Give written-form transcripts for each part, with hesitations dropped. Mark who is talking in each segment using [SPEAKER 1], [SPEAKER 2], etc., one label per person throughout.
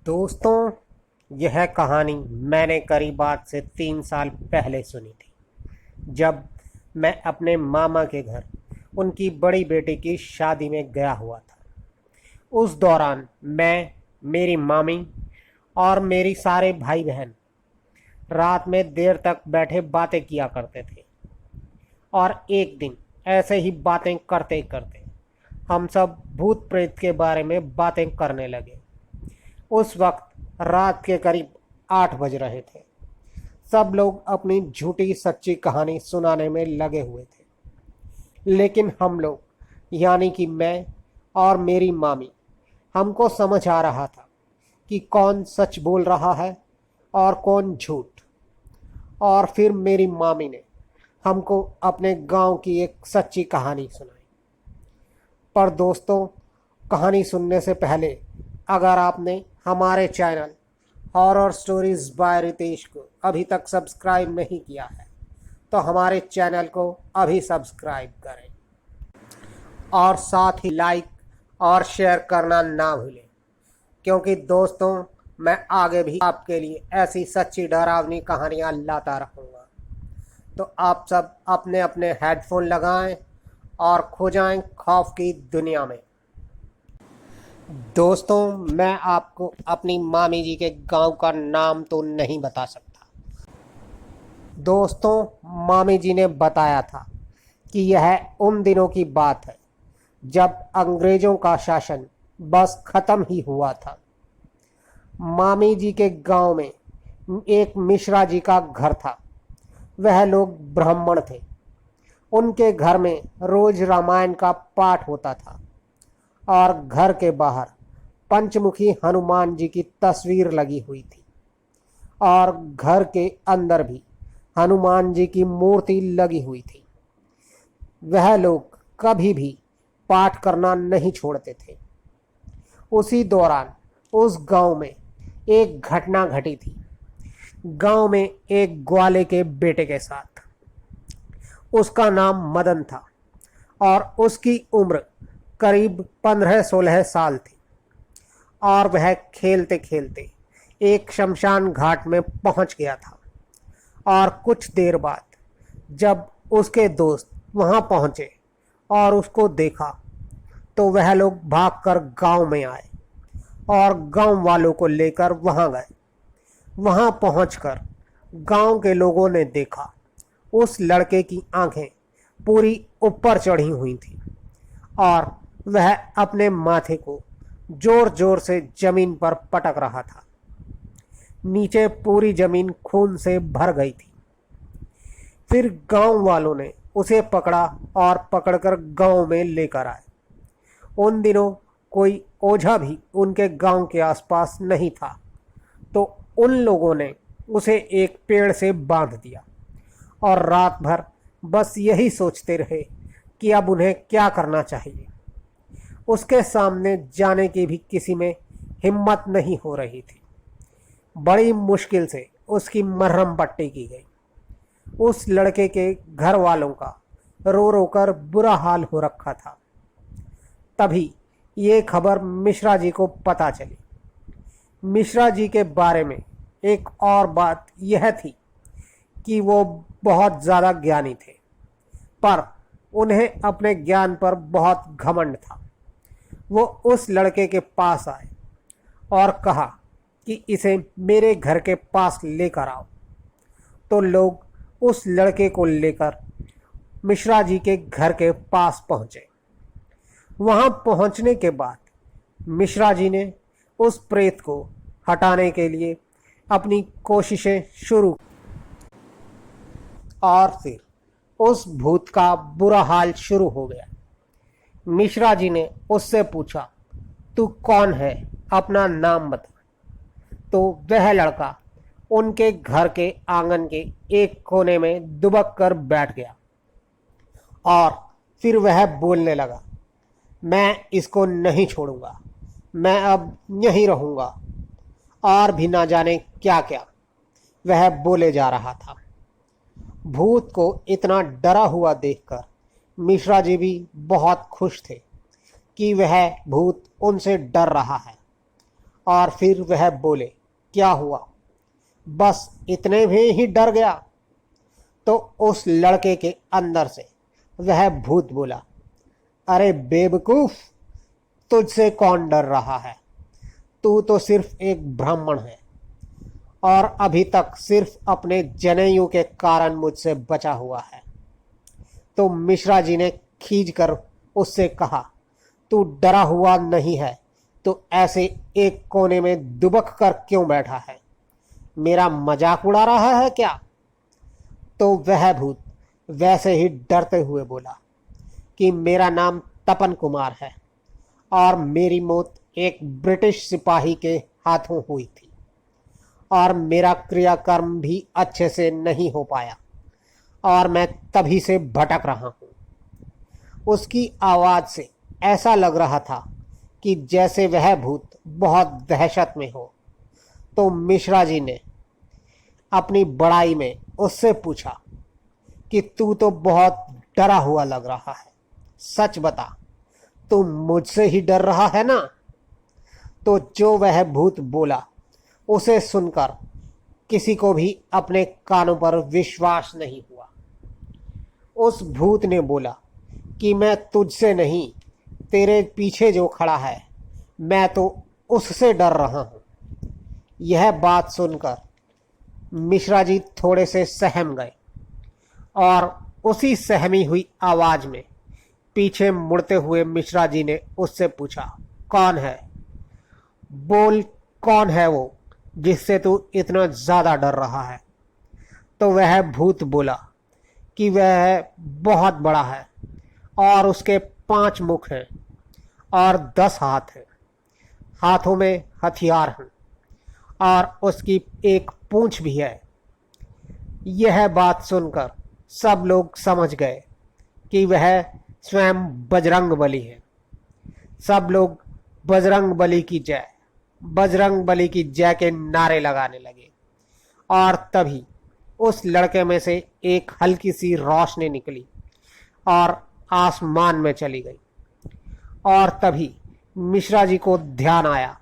[SPEAKER 1] दोस्तों, यह कहानी मैंने करीब आज से 3 साल पहले सुनी थी, जब मैं अपने मामा के घर उनकी बड़ी बेटी की शादी में गया हुआ था। उस दौरान मैं, मेरी मामी और मेरी सारे भाई बहन रात में देर तक बैठे बातें किया करते थे। और एक दिन ऐसे ही बातें करते करते हम सब भूत प्रेत के बारे में बातें करने लगे। उस वक्त रात के करीब 8 बज रहे थे। सब लोग अपनी झूठी सच्ची कहानी सुनाने में लगे हुए थे, लेकिन हम लोग, यानी कि मैं और मेरी मामी, हमको समझ आ रहा था कि कौन सच बोल रहा है और कौन झूठ। और फिर मेरी मामी ने हमको अपने गांव की एक सच्ची कहानी सुनाई। पर दोस्तों, कहानी सुनने से पहले अगर आपने हमारे channel horror stories by Ritesh को अभी तक सब्सक्राइब नहीं किया है, तो हमारे चैनल को अभी सब्सक्राइब करें और साथ ही लाइक और शेयर करना ना भूलें, क्योंकि दोस्तों, मैं आगे भी आपके लिए ऐसी सच्ची डरावनी कहानियाँ लाता रहूँगा। तो आप सब अपने अपने हेडफोन लगाएं और खो जाएं खौफ की दुनिया में। दोस्तों, मैं आपको अपनी मामी जी के गांव का नाम तो नहीं बता सकता। दोस्तों, मामी जी ने बताया था कि यह उन दिनों की बात है जब अंग्रेज़ों का शासन बस ख़त्म ही हुआ था। मामी जी के गांव में एक मिश्रा जी का घर था। वह लोग ब्राह्मण थे। उनके घर में रोज़ रामायण का पाठ होता था और घर के बाहर पंचमुखी हनुमान जी की तस्वीर लगी हुई थी और घर के अंदर भी हनुमान जी की मूर्ति लगी हुई थी। वह लोग कभी भी पाठ करना नहीं छोड़ते थे। उसी दौरान उस गांव में एक घटना घटी थी। गांव में एक ग्वाले के बेटे के साथ, उसका नाम मदन था और उसकी उम्र करीब 15-16 साल थी। और वह खेलते खेलते एक शमशान घाट में पहुंच गया था। और कुछ देर बाद जब उसके दोस्त वहां पहुंचे और उसको देखा, तो वह लोग भागकर गांव में आए और गांव वालों को लेकर वहां गए। वहां पहुंचकर गांव के लोगों ने देखा, उस लड़के की आंखें पूरी ऊपर चढ़ी हुई थी और वह अपने माथे को जोर जोर से जमीन पर पटक रहा था। नीचे पूरी जमीन खून से भर गई थी। फिर गांव वालों ने उसे पकड़ा और पकड़कर गांव में लेकर आए। उन दिनों कोई ओझा भी उनके गांव के आसपास नहीं था, तो उन लोगों ने उसे एक पेड़ से बांध दिया और रात भर बस यही सोचते रहे कि अब उन्हें क्या करना चाहिए। उसके सामने जाने की भी किसी में हिम्मत नहीं हो रही थी। बड़ी मुश्किल से उसकी मरहम पट्टी की गई। उस लड़के के घर वालों का रो रो कर बुरा हाल हो रखा था। तभी ये खबर मिश्रा जी को पता चली। मिश्रा जी के बारे में एक और बात यह थी कि वो बहुत ज़्यादा ज्ञानी थे, पर उन्हें अपने ज्ञान पर बहुत घमंड था। वो उस लड़के के पास आए और कहा कि इसे मेरे घर के पास लेकर आओ। तो लोग उस लड़के को लेकर मिश्रा जी के घर के पास पहुँचे। वहाँ पहुँचने के बाद मिश्रा जी ने उस प्रेत को हटाने के लिए अपनी कोशिशें शुरू, और फिर उस भूत का बुरा हाल शुरू हो गया। मिश्रा जी ने उससे पूछा, तू कौन है, अपना नाम बता। तो वह लड़का उनके घर के आंगन के एक कोने में दुबक कर बैठ गया और फिर वह बोलने लगा, मैं इसको नहीं छोड़ूंगा, मैं अब यहीं रहूंगा, और भी ना जाने क्या क्या वह बोले जा रहा था। भूत को इतना डरा हुआ देखकर मिश्रा जी भी बहुत खुश थे कि वह भूत उनसे डर रहा है और फिर वह बोले, क्या हुआ, बस इतने में ही डर गया? तो उस लड़के के अंदर से वह भूत बोला, अरे बेवकूफ, तुझसे कौन डर रहा है? तू तो सिर्फ एक ब्राह्मण है और अभी तक सिर्फ अपने जनेऊ के कारण मुझसे बचा हुआ है। तो मिश्रा जी ने खींच कर उससे कहा, तू डरा हुआ नहीं है तो ऐसे एक कोने में दुबक कर क्यों बैठा है? मेरा मजाक उड़ा रहा है क्या? तो वह भूत वैसे ही डरते हुए बोला कि मेरा नाम तपन कुमार है और मेरी मौत एक ब्रिटिश सिपाही के हाथों हुई थी और मेरा क्रियाकर्म भी अच्छे से नहीं हो पाया और मैं तभी से भटक रहा हूँ। उसकी आवाज़ से ऐसा लग रहा था कि जैसे वह भूत बहुत दहशत में हो। तो मिश्रा जी ने अपनी बड़ाई में उससे पूछा कि तू तो बहुत डरा हुआ लग रहा है, सच बता, तू मुझसे ही डर रहा है ना? तो जो वह भूत बोला उसे सुनकर किसी को भी अपने कानों पर विश्वास नहीं हुआ। उस भूत ने बोला कि मैं तुझसे नहीं, तेरे पीछे जो खड़ा है मैं तो उससे डर रहा हूँ। यह बात सुनकर मिश्रा जी थोड़े से सहम गए और उसी सहमी हुई आवाज़ में पीछे मुड़ते हुए मिश्रा जी ने उससे पूछा, कौन है? बोल, कौन है वो जिससे तू इतना ज़्यादा डर रहा है? तो वह भूत बोला कि वह बहुत बड़ा है और उसके 5 मुख हैं और 10 हाथ हैं, हाथों में हथियार हैं और उसकी एक पूंछ भी है। यह बात सुनकर सब लोग समझ गए कि वह स्वयं बजरंग बली है। सब लोग बजरंग बली की जय, बजरंग बली की जय के नारे लगाने लगे और तभी उस लड़के में से एक हल्की सी रोशनी निकली और आसमान में चली गई। और तभी मिश्रा जी को ध्यान आया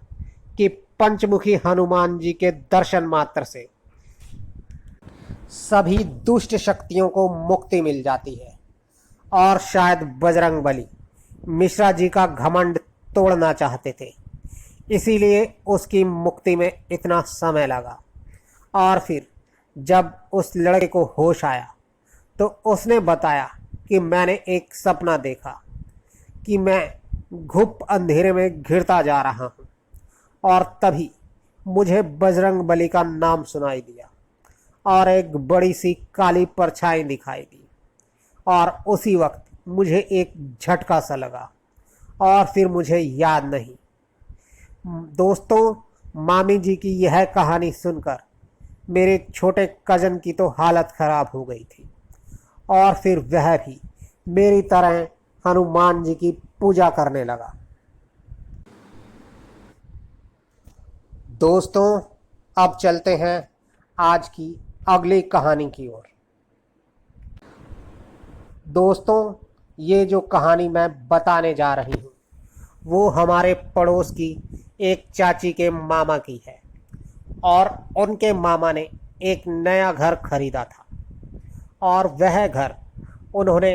[SPEAKER 1] कि पंचमुखी हनुमान जी के दर्शन मात्र से सभी दुष्ट शक्तियों को मुक्ति मिल जाती है और शायद बजरंग बली मिश्रा जी का घमंड तोड़ना चाहते थे, इसीलिए उसकी मुक्ति में इतना समय लगा। और फिर जब उस लड़के को होश आया तो उसने बताया कि मैंने एक सपना देखा कि मैं घुप अंधेरे में घिरता जा रहा हूँ और तभी मुझे बजरंग बली का नाम सुनाई दिया और एक बड़ी सी काली परछाई दिखाई दी और उसी वक्त मुझे एक झटका सा लगा और फिर मुझे याद नहीं। दोस्तों, मामी जी की यह कहानी सुनकर मेरे छोटे कज़न की तो हालत ख़राब हो गई थी और फिर वह भी मेरी तरह हनुमान जी की पूजा करने लगा। दोस्तों, अब चलते हैं आज की अगली कहानी की ओर। दोस्तों, ये जो कहानी मैं बताने जा रही हूँ वो हमारे पड़ोस की एक चाची के मामा की है और उनके मामा ने एक नया घर खरीदा था और वह घर उन्होंने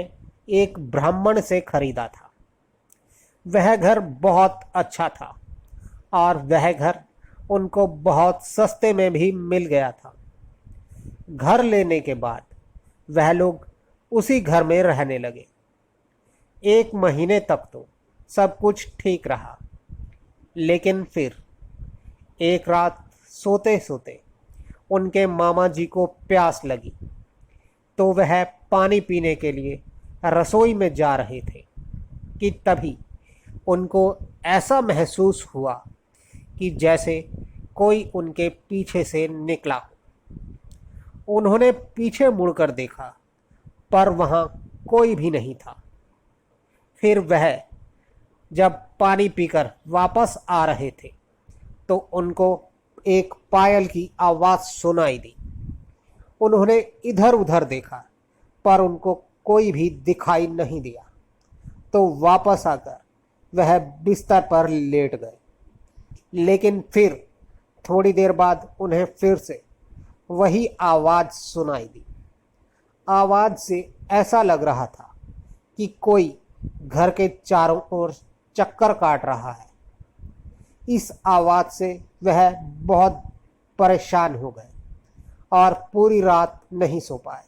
[SPEAKER 1] एक ब्राह्मण से खरीदा था। वह घर बहुत अच्छा था और वह घर उनको बहुत सस्ते में भी मिल गया था। घर लेने के बाद वह लोग उसी घर में रहने लगे। 1 महीने तक तो सब कुछ ठीक रहा, लेकिन फिर एक रात सोते सोते उनके मामा जी को प्यास लगी तो वह पानी पीने के लिए रसोई में जा रहे थे कि तभी उनको ऐसा महसूस हुआ कि जैसे कोई उनके पीछे से निकला हो। उन्होंने पीछे मुड़कर देखा पर वहाँ कोई भी नहीं था। फिर वह जब पानी पीकर वापस आ रहे थे तो उनको एक पायल की आवाज़ सुनाई दी। उन्होंने इधर उधर देखा पर उनको कोई भी दिखाई नहीं दिया तो वापस आकर वह बिस्तर पर लेट गए। लेकिन फिर थोड़ी देर बाद उन्हें फिर से वही आवाज़ सुनाई दी। आवाज़ से ऐसा लग रहा था कि कोई घर के चारों ओर चक्कर काट रहा है। इस आवाज़ से वह बहुत परेशान हो गए और पूरी रात नहीं सो पाए।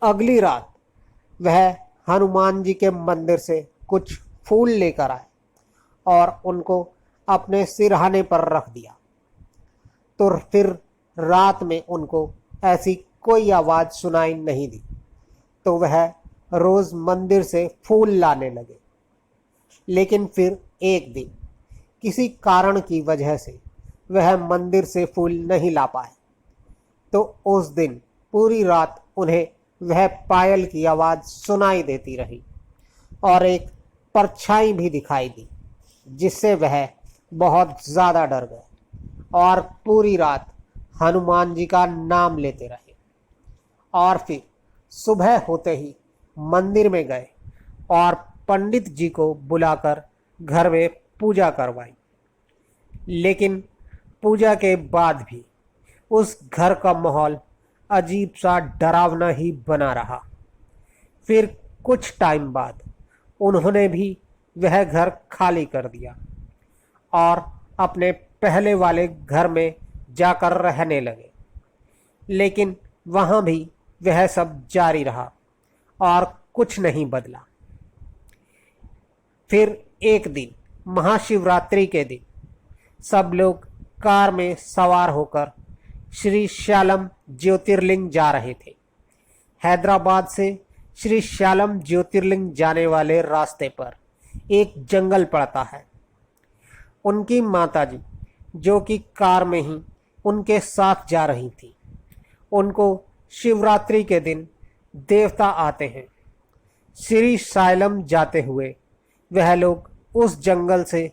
[SPEAKER 1] अगली रात वह हनुमान जी के मंदिर से कुछ फूल लेकर आए और उनको अपने सिरहाने पर रख दिया। तो फिर रात में उनको ऐसी कोई आवाज़ सुनाई नहीं दी, तो वह रोज़ मंदिर से फूल लाने लगे। लेकिन फिर एक दिन किसी कारण की वजह से वह मंदिर से फूल नहीं ला पाए। तो उस दिन पूरी रात उन्हें वह पायल की आवाज़ सुनाई देती रही और एक परछाई भी दिखाई दी, जिससे वह बहुत ज़्यादा डर गए और पूरी रात हनुमान जी का नाम लेते रहे। और फिर सुबह होते ही मंदिर में गए और पंडित जी को बुलाकर घर में पूजा करवाई। लेकिन पूजा के बाद भी उस घर का माहौल अजीब सा डरावना ही बना रहा। फिर कुछ टाइम बाद उन्होंने भी वह घर खाली कर दिया और अपने पहले वाले घर में जाकर रहने लगे। लेकिन वहाँ भी वह सब जारी रहा और कुछ नहीं बदला। फिर एक दिन महाशिवरात्रि के दिन सब लोग कार में सवार होकर श्री श्यालम ज्योतिर्लिंग जा रहे थे। हैदराबाद से श्री श्यालम ज्योतिर्लिंग जाने वाले रास्ते पर एक जंगल पड़ता है। उनकी माताजी, जो कि कार में ही उनके साथ जा रही थी, उनको शिवरात्रि के दिन देवता आते हैं। श्री साइलम जाते हुए वह लोग उस जंगल से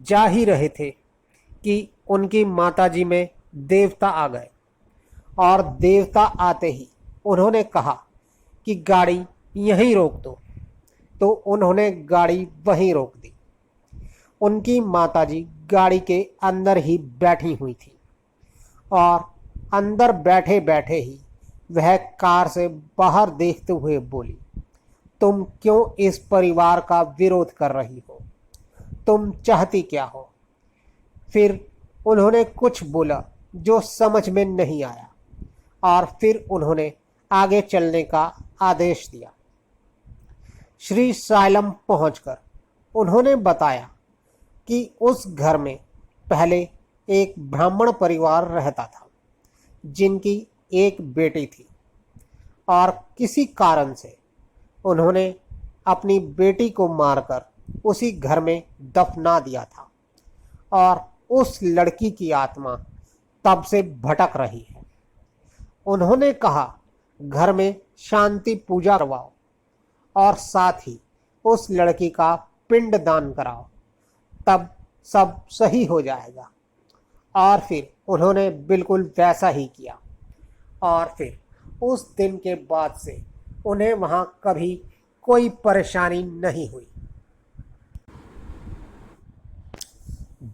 [SPEAKER 1] जा ही रहे थे कि उनकी माताजी में देवता आ गए और देवता आते ही उन्होंने कहा कि गाड़ी यहीं रोक दो। तो उन्होंने गाड़ी वहीं रोक दी। उनकी माताजी गाड़ी के अंदर ही बैठी हुई थी और अंदर बैठे बैठे ही वह कार से बाहर देखते हुए बोली, तुम क्यों इस परिवार का विरोध कर रही हो? तुम चाहती क्या हो? फिर उन्होंने कुछ बोला जो समझ में नहीं आया और फिर उन्होंने आगे चलने का आदेश दिया। श्री साइलम पहुंचकर उन्होंने बताया कि उस घर में पहले एक ब्राह्मण परिवार रहता था, जिनकी एक बेटी थी और किसी कारण से उन्होंने अपनी बेटी को मारकर उसी घर में दफना दिया था और उस लड़की की आत्मा तब से भटक रही है। उन्होंने कहा, घर में शांति पूजा करवाओ और साथ ही उस लड़की का पिंड दान कराओ, तब सब सही हो जाएगा। और फिर उन्होंने बिल्कुल वैसा ही किया और फिर उस दिन के बाद से उन्हें वहाँ कभी कोई परेशानी नहीं हुई।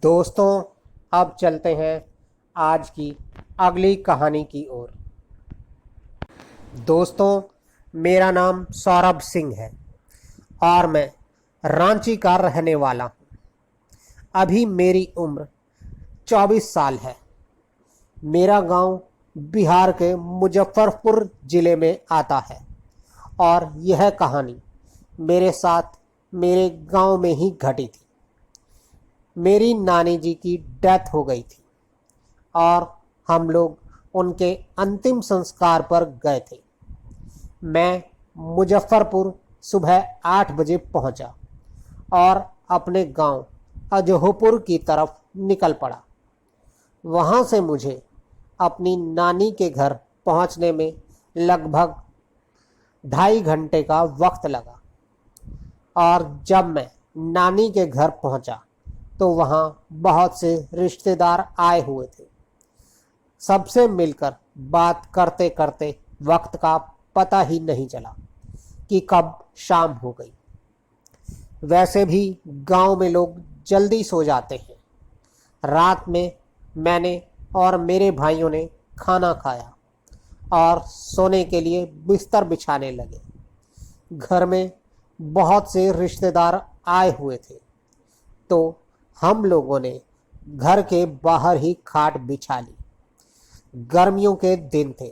[SPEAKER 1] दोस्तों, अब चलते हैं आज की अगली कहानी की ओर। दोस्तों, मेरा नाम सौरभ सिंह है और मैं रांची का रहने वाला हूँ। अभी मेरी उम्र 24 साल है। मेरा गांव बिहार के मुजफ्फरपुर ज़िले में आता है और यह कहानी मेरे साथ मेरे गांव में ही घटी थी। मेरी नानी जी की डेथ हो गई थी और हम लोग उनके अंतिम संस्कार पर गए थे। मैं मुजफ्फरपुर सुबह 8 बजे पहुंचा और अपने गांव अजहोपुर की तरफ निकल पड़ा। वहां से मुझे अपनी नानी के घर पहुंचने में लगभग 2.5 घंटे का वक्त लगा और जब मैं नानी के घर पहुंचा तो वहां बहुत से रिश्तेदार आए हुए थे। सबसे मिलकर बात करते करते वक्त का पता ही नहीं चला कि कब शाम हो गई। वैसे भी गांव में लोग जल्दी सो जाते हैं रात में मैंने और मेरे भाइयों ने खाना खाया और सोने के लिए बिस्तर बिछाने लगे। घर में बहुत से रिश्तेदार आए हुए थे, तो हम लोगों ने घर के बाहर ही खाट बिछा ली। गर्मियों के दिन थे,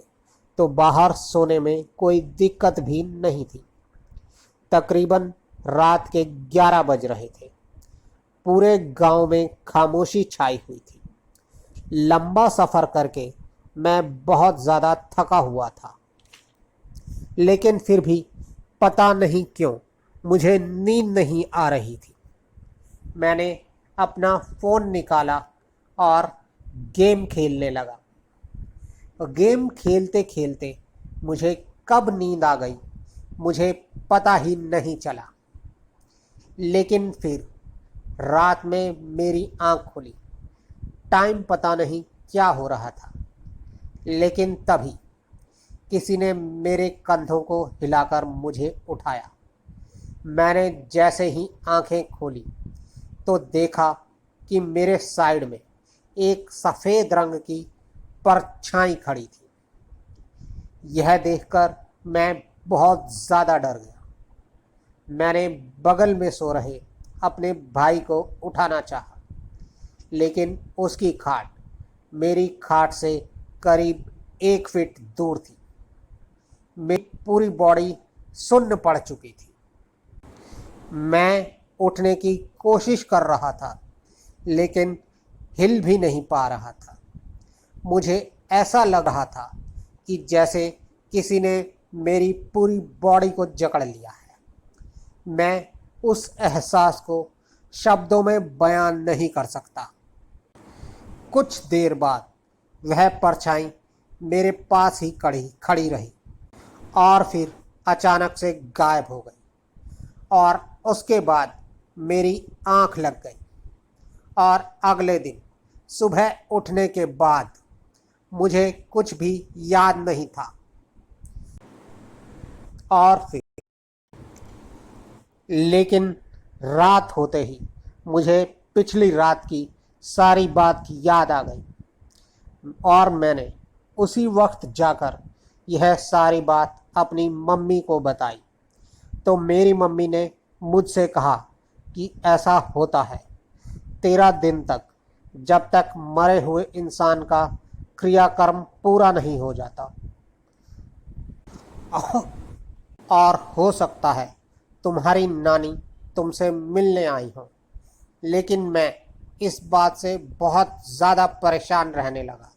[SPEAKER 1] तो बाहर सोने में कोई दिक्कत भी नहीं थी। तकरीबन रात के 11 बज रहे थे। पूरे गांव में खामोशी छाई हुई थी। लंबा सफ़र करके मैं बहुत ज़्यादा थका हुआ था, लेकिन फिर भी पता नहीं क्यों मुझे नींद नहीं आ रही थी। मैंने अपना फ़ोन निकाला और गेम खेलने लगा। गेम खेलते खेलते मुझे कब नींद आ गई मुझे पता ही नहीं चला। लेकिन फिर रात में मेरी आँख खुली। टाइम पता नहीं क्या हो रहा था, लेकिन तभी किसी ने मेरे कंधों को हिलाकर मुझे उठाया। मैंने जैसे ही आंखें खोली तो देखा कि मेरे साइड में एक सफ़ेद रंग की परछाई खड़ी थी। यह देखकर मैं बहुत ज़्यादा डर गया। मैंने बगल में सो रहे अपने भाई को उठाना चाहा, लेकिन उसकी खाट मेरी खाट से करीब 1 फीट दूर थी। मेरी पूरी बॉडी सुन्न पड़ चुकी थी। मैं उठने की कोशिश कर रहा था, लेकिन हिल भी नहीं पा रहा था। मुझे ऐसा लग रहा था कि जैसे किसी ने मेरी पूरी बॉडी को जकड़ लिया है। मैं उस एहसास को शब्दों में बयान नहीं कर सकता। कुछ देर बाद वह परछाई मेरे पास ही खड़ी रही और फिर अचानक से गायब हो गई। और उसके बाद मेरी आंख लग गई और अगले दिन सुबह उठने के बाद मुझे कुछ भी याद नहीं था। और फिर लेकिन रात होते ही मुझे पिछली रात की सारी बात याद आ गई और मैंने उसी वक्त जाकर यह सारी बात अपनी मम्मी को बताई। तो मेरी मम्मी ने मुझसे कहा कि ऐसा होता है 13 दिन तक, जब तक मरे हुए इंसान का क्रियाकर्म पूरा नहीं हो जाता। और हो सकता है तुम्हारी नानी तुमसे मिलने आई हो। लेकिन मैं इस बात से बहुत ज़्यादा परेशान रहने लगा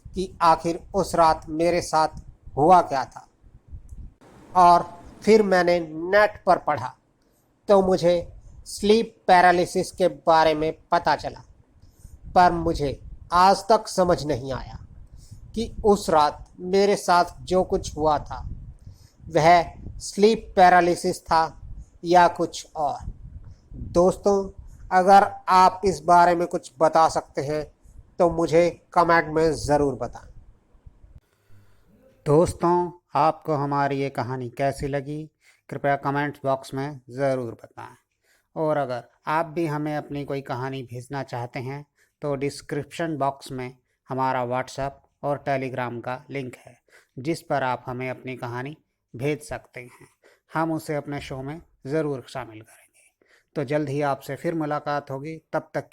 [SPEAKER 1] कि आखिर उस रात मेरे साथ हुआ क्या था। और फिर मैंने नेट पर पढ़ा तो मुझे स्लीप पैरालिसिस के बारे में पता चला, पर मुझे आज तक समझ नहीं आया कि उस रात मेरे साथ जो कुछ हुआ था वह स्लीप पैरालिसिस था या कुछ और। दोस्तों, अगर आप इस बारे में कुछ बता सकते हैं तो मुझे कमेंट में ज़रूर बताएं।
[SPEAKER 2] दोस्तों, आपको हमारी ये कहानी कैसी लगी कृपया कमेंट बॉक्स में ज़रूर बताएं। और अगर आप भी हमें अपनी कोई कहानी भेजना चाहते हैं तो डिस्क्रिप्शन बॉक्स में हमारा व्हाट्सएप और टेलीग्राम का लिंक है, जिस पर आप हमें अपनी कहानी भेज सकते हैं। हम उसे अपने शो में ज़रूर शामिल करेंगे। तो जल्द ही आपसे फिर मुलाकात होगी। तब तक